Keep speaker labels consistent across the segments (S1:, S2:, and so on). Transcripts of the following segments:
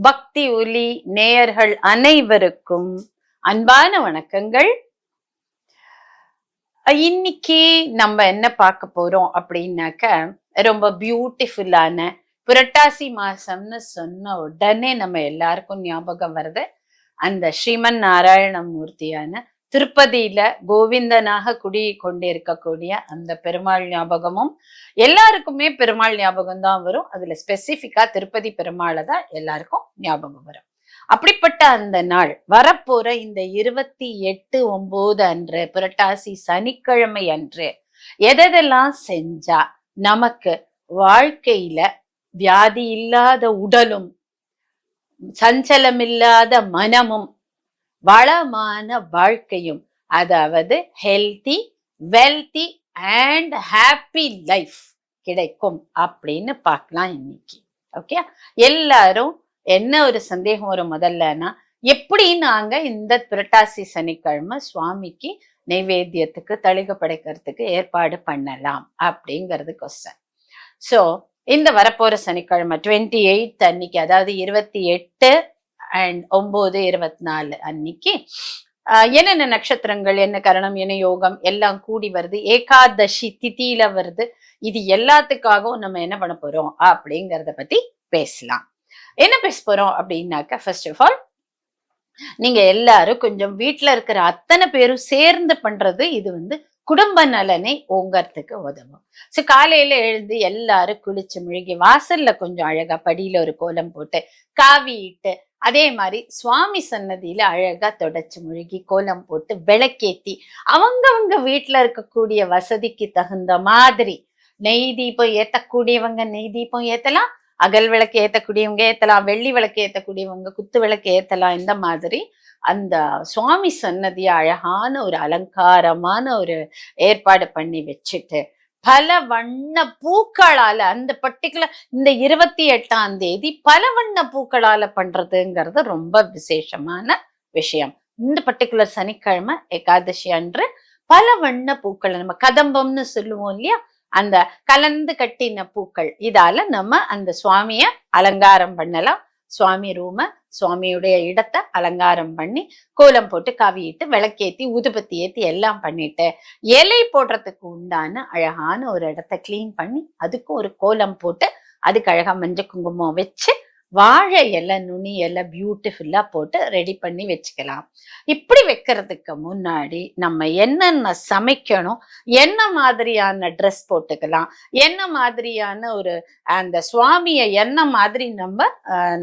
S1: பக்தி ஒலி நேயர்கள் அனைவருக்கும் அன்பான வணக்கங்கள். இன்னைக்கு நம்ம என்ன பார்க்க போறோம் அப்படின்னாக்க, ரொம்ப பியூட்டிஃபுல்லான புரட்டாசி மாசம்னு சொன்ன உடனே நம்ம எல்லாருக்கும் ஞாபகம் வருது அந்த ஸ்ரீமன் நாராயணமூர்த்தியான திருப்பதியில கோவிந்தனாக குடி கொண்டிருக்கக்கூடிய அந்த பெருமாள் ஞாபகமும் எல்லாருக்குமே பெருமாள் ஞாபகம் தான் வரும். அதுல ஸ்பெசிபிக்கா திருப்பதி பெருமாளை தான் எல்லாருக்கும் ஞாபகம் வரும். அப்படிப்பட்ட அந்த நாள் வரப்போற இந்த 28/9 அன்று புரட்டாசி சனிக்கிழமை அன்று எதெல்லாம் செஞ்சா நமக்கு வாழ்க்கையில வியாதி இல்லாத உடலும் சஞ்சலமில்லாத மனமும் வளமான வாழ்க்கையும், அதாவது healthy wealthy and happy life கிடைக்கும் அப்படின்னு பார்க்கலாம் இன்னைக்கு. ஓகே, எல்லாரும் என்ன ஒரு சந்தேகம் வரும் முதல்லன்னா, எப்படி நாங்க இந்த புரட்டாசி சனிக்கிழமை சுவாமிக்கு நைவேத்தியத்துக்கு தளிக படைக்கிறதுக்கு ஏற்பாடு பண்ணலாம் அப்படிங்கிறது கொஸ்டின். ஸோ இந்த வரப்போற சனிக்கிழமை 28 அன்னைக்கு, அதாவது 28 and 9, 24 அன்னைக்கு என்னென்ன நட்சத்திரங்கள், என்ன கரணம், என்ன யோகம் எல்லாம் கூடி வருது, ஏகாதசி திதியில வருது. இது எல்லாத்துக்காகவும் நம்ம என்ன பண்ண போறோம் அப்படிங்கறத பத்தி பேசலாம். என்ன பேச போறோம் அப்படின்னாக்க, ஃபர்ஸ்ட் ஆஃப் ஆல் நீங்க எல்லாரும் கொஞ்சம் வீட்டுல இருக்கிற அத்தனை பேரும் சேர்ந்து பண்றது இது குடும்ப நலனை ஓங்கறதுக்கு உதவும். சோ காலையில எழுந்து எல்லாரும் குளிச்சு முழுகி வாசல்ல கொஞ்சம் அழகா படியில ஒரு கோலம் போட்டு காவி இட்டு, அதே மாதிரி சுவாமி சன்னதியில அழகா தொடச்சு முழுகி கோலம் போட்டு விளக்கேத்தி அவங்க வீட்டுல இருக்கக்கூடிய வசதிக்கு தகுந்த மாதிரி நெய் தீபம் ஏத்தக்கூடியவங்க நெய் தீபம் ஏத்தலாம், அகல் விளக்கு ஏத்தக்கூடியவங்க ஏத்தலாம், வெள்ளி விளக்கு ஏத்தக்கூடியவங்க குத்து விளக்கு ஏத்தலாம். இந்த மாதிரி அந்த சுவாமி சன்னதிய அழகான ஒரு அலங்காரமான ஒரு ஏற்பாடு பண்ணி வச்சுட்டு, பல வண்ண பூக்களால அந்த பர்டிகுலர் இந்த 28ஆம் தேதி பல வண்ண பூக்களால பண்றதுங்கிறது ரொம்ப விசேஷமான விஷயம். இந்த பர்டிகுலர் சனிக்கிழமை ஏகாதசி அன்று பல வண்ண பூக்களை, நம்ம கதம்பம்னு சொல்லுவோம் இல்லையா, அந்த கலந்து கட்டின பூக்கள், இதால நம்ம அந்த சுவாமிய அலங்காரம் பண்ணலாம். சுவாமி ரூம, சுவாமியுடைய இடத்தை அலங்காரம் பண்ணி கோலம் போட்டு காவியிட்டு விளக்கேத்தி ஊதுபத்தி ஏத்தி எல்லாம் பண்ணிட்டு, இலை போடுறதுக்கு உண்டான அழகான ஒரு இடத்த கிளீன் பண்ணி அதுக்கும் ஒரு கோலம் போட்டு அதுக்கு அழகா மஞ்சள் குங்குமம் வச்சு வாழை இலை நுனி இலை பியூட்டிஃபுல்லா போட்டு ரெடி பண்ணி வச்சுக்கலாம். இப்படி வைக்கிறதுக்கு முன்னாடி நம்ம என்னென்ன சமைக்கணும், என்ன மாதிரியான ட்ரெஸ் போட்டுக்கலாம், என்ன மாதிரியான ஒரு அந்த சுவாமிய என்ன மாதிரி நம்ம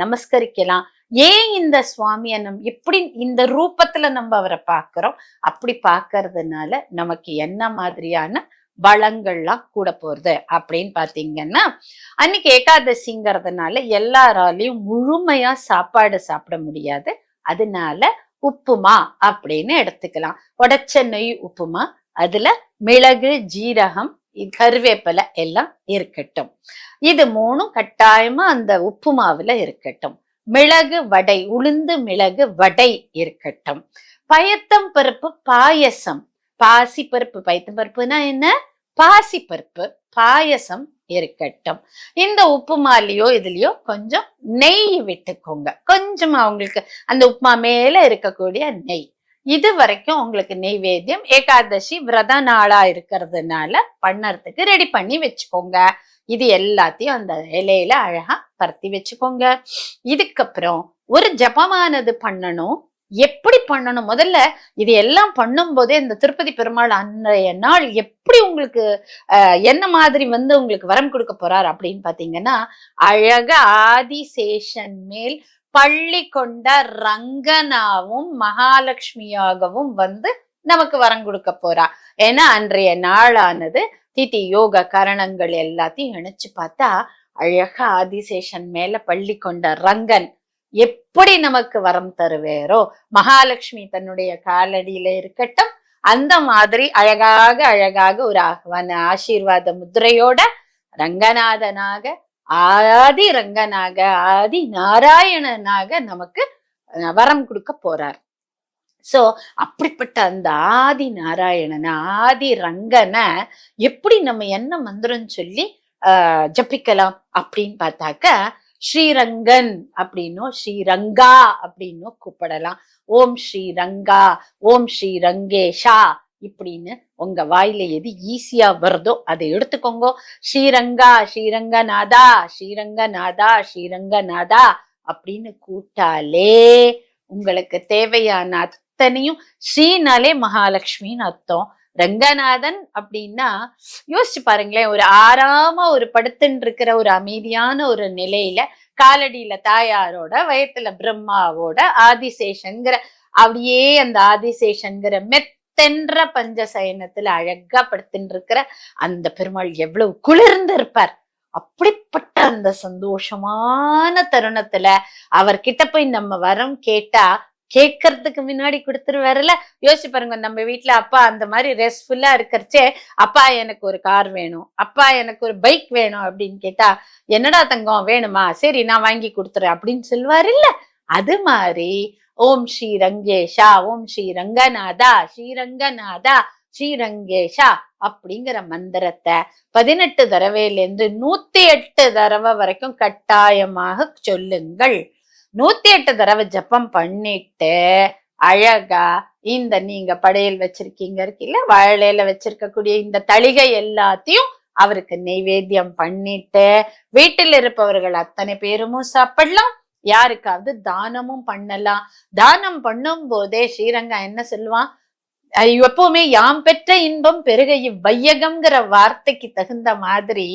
S1: நமஸ்கரிக்கலாம், ஏன் இந்த சுவாமிய எப்படி இந்த ரூபத்துல நம்ம அவரை பார்க்கிறோம், அப்படி பார்க்கறதுனால நமக்கு என்ன மாதிரியான வளங்கள்லாம் கூட போறது அப்படின்னு பாத்தீங்கன்னா, அன்னைக்கு ஏகாதசிங்கிறதுனால எல்லாராலையும் முழுமையா சாப்பாடு சாப்பிட முடியாது. அதனால உப்புமா அப்படின்னு எடுத்துக்கலாம். உடைச்ச நெய் உப்புமா, அதுல மிளகு, ஜீரகம், கருவேப்பிலை எல்லாம் இருக்கட்டும். இது மூணும் கட்டாயமா அந்த உப்புமாவுல இருக்கட்டும். மிளகு வடை, உளுந்து மிளகு வடை இருக்கட்டும். பயத்தம் பருப்பு பாயசம், பாசி பருப்பு, பயத்தம் பருப்புனா என்ன, பாசி பருப்பு பாயசம் இருக்கட்டும். இந்த உப்புமாலையோ இதுலயோ கொஞ்சம் நெய் விட்டுக்கோங்க, கொஞ்சமா உங்களுக்கு அந்த உப்புமா மேல இருக்கக்கூடிய நெய். இது வரைக்கும் உங்களுக்கு நெய்வேத்தியம் ஏகாதசி விரத நாளா இருக்கிறதுனால பண்ணறதுக்கு ரெடி பண்ணி வச்சுக்கோங்க. இது எல்லாத்தையும் அந்த இலையில அழகா பருத்தி வச்சுக்கோங்க. இதுக்கப்புறம் ஒரு ஜபமானது பண்ணணும். எப்படி பண்ணணும், முதல்ல இது எல்லாம் பண்ணும் போதே இந்த திருப்பதி பெருமாள் அன்றைய நாள் எப்படி உங்களுக்கு என்ன மாதிரி உங்களுக்கு வரம் கொடுக்க போறார் அப்படின்னு பாத்தீங்கன்னா, அழக ஆதிசேஷன் மேல் பள்ளி கொண்ட ரங்கனாவும் மகாலட்சுமியாகவும் நமக்கு வரம் கொடுக்க போறா. ஏன்னா அன்றைய நாளானது திதி யோக கரணங்கள் எல்லாத்தையும் இணைச்சு பார்த்தா அழகா ஆதிசேஷன் மேல பள்ளி கொண்ட ரங்கன் எப்படி நமக்கு வரம் தருவேரோ, மகாலட்சுமி தன்னுடைய காலடியில இருக்கட்டும், அந்த மாதிரி அழகாக ஒரு ஆசீர்வாத முத்திரையோட ரங்கநாதனாக, ஆதி ரங்கனாக, ஆதி நாராயணனாக நமக்கு வரம் கொடுக்க போறார். சோ அப்படிப்பட்ட அந்த ஆதி நாராயணன், ஆதி ரங்கனை எப்படி நம்ம என்ன மந்திரம் சொல்லி ஜபிக்கலாம் அப்படின்னு பார்த்தாக்க, ஸ்ரீரங்கன் அப்படின்னோ ஸ்ரீரங்கா அப்படின்னோ கூப்பிடலாம். ஓம் ஸ்ரீரங்கா, ஓம் ஸ்ரீரங்கேஷா இப்படின்னு உங்க வாயில எது ஈஸியா வருதோ அதை எடுத்துக்கோங்க. ஸ்ரீரங்கா, ஸ்ரீரங்கநாதா, ஸ்ரீரங்கநாதா, ஸ்ரீரங்கநாதா அப்படின்னு கூட்டாலே உங்களுக்கு தேவையான அத்தனையும், ஸ்ரீனாலே மகாலட்சுமின்னு அர்த்தம். ரங்கநாதன் அப்படின்னா யோசிச்சு பாருங்களேன், ஒரு ஆறாம ஒரு படுத்துன்னு இருக்கிற ஒரு அமைதியான ஒரு நிலையில காலடியில தாயாரோட, வயத்துல பிரம்மாவோட, ஆதிசேஷன்கிற அப்படியே அந்த ஆதிசேஷன்கிற மெத்தென்ற பஞ்சசயனத்துல அழகா படுத்துட்டு இருக்கிற அந்த பெருமாள் எவ்வளவு குளிர்ந்து இருப்பார். அப்படிப்பட்ட அந்த சந்தோஷமான தருணத்துல அவர்கிட்ட போய் நம்ம வரம் கேட்டா கேட்கறதுக்கு முன்னாடி கொடுத்துருவாருல. யோசிச்சு பாருங்க, நம்ம வீட்டுல அப்பா அந்த மாதிரி ரெஸ்ட்ஃபுல்லா இருக்கிறச்சே, அப்பா எனக்கு ஒரு கார் வேணும், அப்பா எனக்கு ஒரு பைக் வேணும் அப்படின்னு கேட்டா, என்னடா தங்கம் வேணுமா, சரி நான் வாங்கி கொடுத்துறேன் அப்படின்னு சொல்லுவாரு இல்ல. அது மாதிரி ஓம் ஸ்ரீ ரங்கேஷா, ஓம் ஸ்ரீ ரங்கநாதா, ஸ்ரீரங்கநாதா, ஸ்ரீரங்கேஷா அப்படிங்கிற மந்திரத்தை 18 தடவையிலிருந்து 108 தடவை வரைக்கும் கட்டாயமாக சொல்லுங்கள். 108 தடவை ஜபம் பண்ணிட்டு அழகா இந்த நீங்க படையல் வச்சிருக்கீங்க இருக்குல்ல, வாழையில வச்சிருக்கக்கூடிய இந்த தளிகை எல்லாத்தையும் அவருக்கு நெய்வேத்தியம் பண்ணிட்டு வீட்டில் இருப்பவர்கள் அத்தனை பேரும் சாப்பிடலாம். யாருக்காவது தானமும் பண்ணலாம். தானம் பண்ணும் போதே ஸ்ரீரங்கா என்ன சொல்லுவான், எப்பவுமே யாம் பெற்ற இன்பம் பெருக இவ்வையகம்ங்கிற வார்த்தைக்கு தகுந்த மாதிரி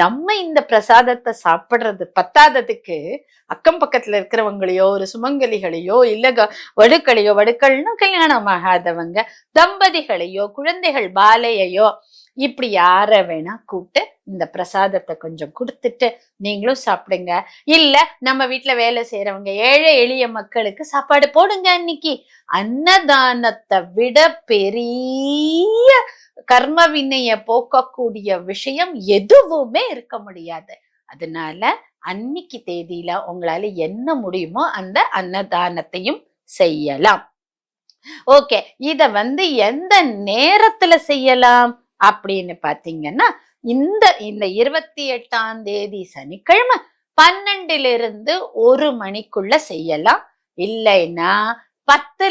S1: நம்ம இந்த பிரசாதத்தை சாப்பிடுறது பத்தாததுக்கு அக்கம் பக்கத்துல இருக்கிறவங்களையோ, ஒரு சுமங்கலிகளையோ, இல்ல வடுக்கள்னா கல்யாணம் ஆகாதவங்க தம்பதிகளையோ, குழந்தைகள் பாலையையோ, இப்படி யார வேணா கூப்பிட்டு இந்த பிரசாதத்தை கொஞ்சம் கொடுத்துட்டு நீங்களும் சாப்பிடுங்க. இல்ல நம்ம வீட்டுல வேலை செய்யறவங்க ஏழை எளிய மக்களுக்கு சாப்பாடு போடுங்க. அன்னைக்கு அன்னதானத்தை விட பெரிய கர்ம வினைய போக்கக்கூடிய விஷயம் எதுவுமே இருக்க முடியாது. அதனால அன்னைக்கு தேதியில உங்களால என்ன முடியுமோ அந்த அன்னதானத்தையும் செய்யலாம். ஓகே, இத எந்த நேரத்துல செய்யலாம் அப்படின்னு பாத்தீங்கன்னா, இந்த 28ஆம் தேதி சனிக்கிழமை 12 1 மணிக்குள்ள செய்யலாம். இல்லைன்னா 10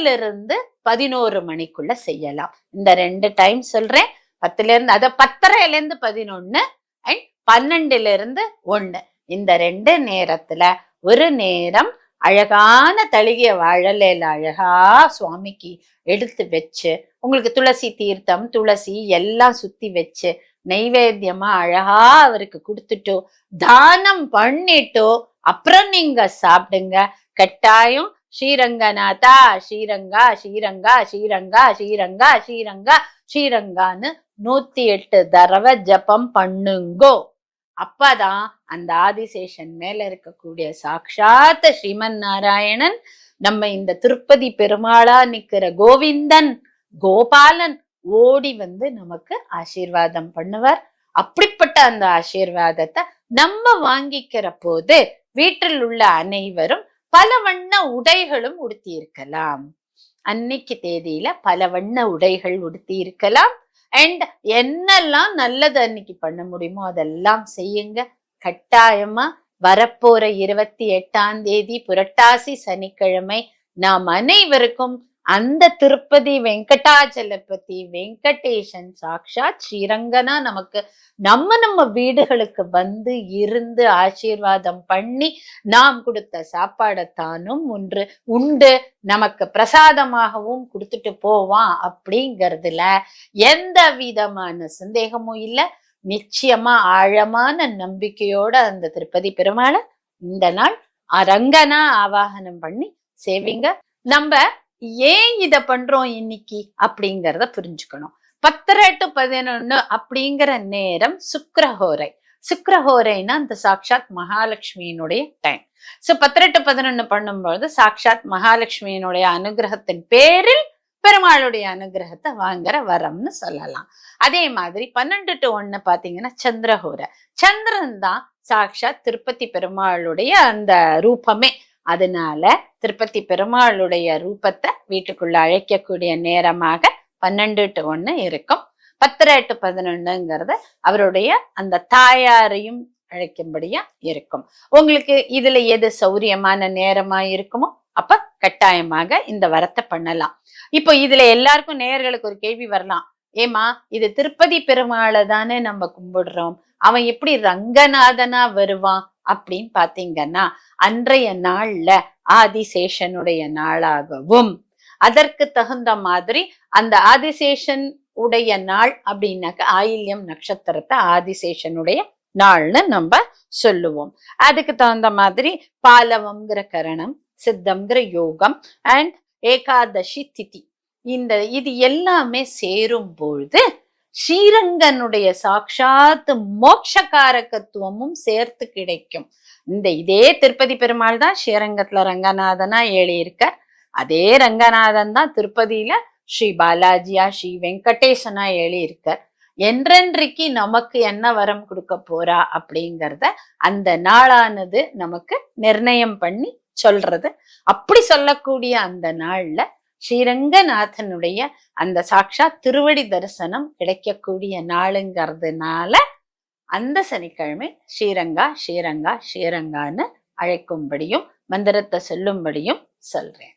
S1: 11 மணிக்குள்ள செய்யலாம். இந்த 2 டைம் சொல்றேன். 10:30 11 அண்ட் 12 1 இந்த 2 நேரத்துல ஒரு நேரம் அழகான தளிகைய வாழலையில அழகா சுவாமிக்கு எடுத்து வச்சு, உங்களுக்கு துளசி தீர்த்தம், துளசி எல்லாம் சுத்தி வச்சு நைவேத்தியமா அழகா அவருக்கு கொடுத்துட்டோ, தானம் பண்ணிட்டோ, அப்புறம் நீங்க சாப்பிடுங்க. கட்டாயம் ஸ்ரீரங்கநாதா, ஸ்ரீரங்கா, ஸ்ரீரங்கா, ஸ்ரீரங்கா, ஸ்ரீரங்கா, ஸ்ரீரங்கா, ஸ்ரீரங்கான்னு 108 தடவை ஜபம் பண்ணுங்கோ. அப்பதான் அந்த ஆதிசேஷன் மேல இருக்கக்கூடிய சாட்சாத் ஸ்ரீமன் நாராயணன், நம்ம இந்த திருப்பதி பெருமாளா நிக்கிற கோவிந்தன், கோபாலன் ஓடி நமக்கு ஆசீர்வாதம் பண்ணுவார். அப்படிப்பட்ட அந்த ஆசீர்வாதத்தை நம்ம வாங்கிக்கிற போது வீட்டில் உள்ள அனைவரும் பல வண்ண உடைகளும் உடுத்தி இருக்கலாம். அன்னைக்கு தேதியில பல வண்ண உடைகள் உடுத்தி இருக்கலாம். அண்ட் என்னெல்லாம் நல்லது அன்னைக்கு பண்ண முடியுமோ அதெல்லாம் செய்யுங்க. கட்டாயமா வரப்போற 28ஆம் தேதி புரட்டாசி சனிக்கிழமை நாம் அனைவருக்கும் அந்த திருப்பதி வெங்கடாச்சலபதி வெங்கடேசன் சாக்ஷாத் ஸ்ரீரங்கனா நமக்கு நம்ம வீடுகளுக்கு இருந்து ஆசீர்வாதம் பண்ணி நாம் கொடுத்த சாப்பாடத்தானும் ஒன்று உண்டு நமக்கு பிரசாதமாகவும் கொடுத்துட்டு போவான் அப்படிங்கிறதுல எந்த விதமான சந்தேகமும் இல்லை. நிச்சயமா ஆழமான நம்பிக்கையோட அந்த திருப்பதி பெருமாளை இந்த நாள் அரங்கனா ஆவாகனம் பண்ணி சேவிங்க. நம்ம ஏன் இத பண்றோம் இன்னைக்கு அப்படிங்கிறத புரிஞ்சுக்கணும். 10 to 11 அப்படிங்கிற நேரம் சுக்கிரஹோரை. சுக்கிரஹோரைன்னா அந்த சாக்ஷாத் மகாலட்சுமியினுடைய டைம். சோ 10 to 11 பண்ணும்போது சாக்ஷாத் மகாலட்சுமியினுடைய அனுகிரகத்தின் பேரில் பெருமாளுடைய அனுகிரகத்தை வாங்குற வரம்னு சொல்லலாம். அதே மாதிரி 12 to 1 பாத்தீங்கன்னா சந்திரஹோரை. சந்திரன் தான் சாக்ஷாத் திருப்பதி பெருமாளுடைய அந்த ரூபமே. அதனால திருப்பதி பெருமாளுடைய ரூபத்தை வீட்டுக்குள்ள அழைக்கக்கூடிய நேரமாக 12 to 1 இருக்கும். 10 to 11 அவருடைய அந்த தாயாரையும் அழைக்கும்படியா இருக்கும். உங்களுக்கு இதுல எது சௌரியமான நேரமா இருக்குமோ அப்ப கட்டாயமாக இந்த வரத்தை பண்ணலாம். இப்போ இதுல எல்லாருக்கும் நேயர்களுக்கு ஒரு கேள்வி வரலாம். ஏமா, இது திருப்பதி பெருமாளை தானே நம்ம கும்பிடுறோம், அவன் எப்படி ரங்கநாதனா வருவான் அப்படின்னு பாத்தீங்கன்னா, அன்றைய நாள்ல ஆதிசேஷனுடைய நாளாகவும், அதற்கு தகுந்த மாதிரி அந்த ஆதிசேஷன் உடைய நாள் அப்படின்னாக்க ஆயில்யம் நட்சத்திரத்தை ஆதிசேஷனுடைய நாள்னு நம்ம சொல்லுவோம். அதுக்கு தகுந்த மாதிரி பாலவம்ங்கிற கரணம், சித்தம்ங்கிற யோகம் அண்ட் ஏகாதசி திதி, இது எல்லாமே சேரும் பொழுது ஸ்ரீரங்கனுடைய சாட்சாத் மோட்சகாரகத்துவமும் சேர்த்து கிடைக்கும். இதே திருப்பதி பெருமாள் தான் ஸ்ரீரங்கத்துல ரங்கநாதனா எழுதியிருக்கார். அதே ரங்கநாதன் தான் திருப்பதியில ஸ்ரீ பாலாஜியா ஸ்ரீ வெங்கடேசனா எழுதியிருக்கார். என்றென்றைக்கு நமக்கு என்ன வரம் கொடுக்க போறா அப்படிங்கிறத அந்த நாளானது நமக்கு நிர்ணயம் பண்ணி சொல்றது. அப்படி சொல்லக்கூடிய அந்த நாள்ல ஸ்ரீரங்கநாதனுடைய அந்த சாட்சாத் திருவடி தரிசனம் கிடைக்கக்கூடிய நாளுங்கிறதுனால அந்த சனிக்கிழமை ஸ்ரீரங்கா ஸ்ரீரங்கா ஸ்ரீரங்கான்னு அழைக்கும்படியும் மந்திரத்தை சொல்லும்படியும் சொல்றேன்.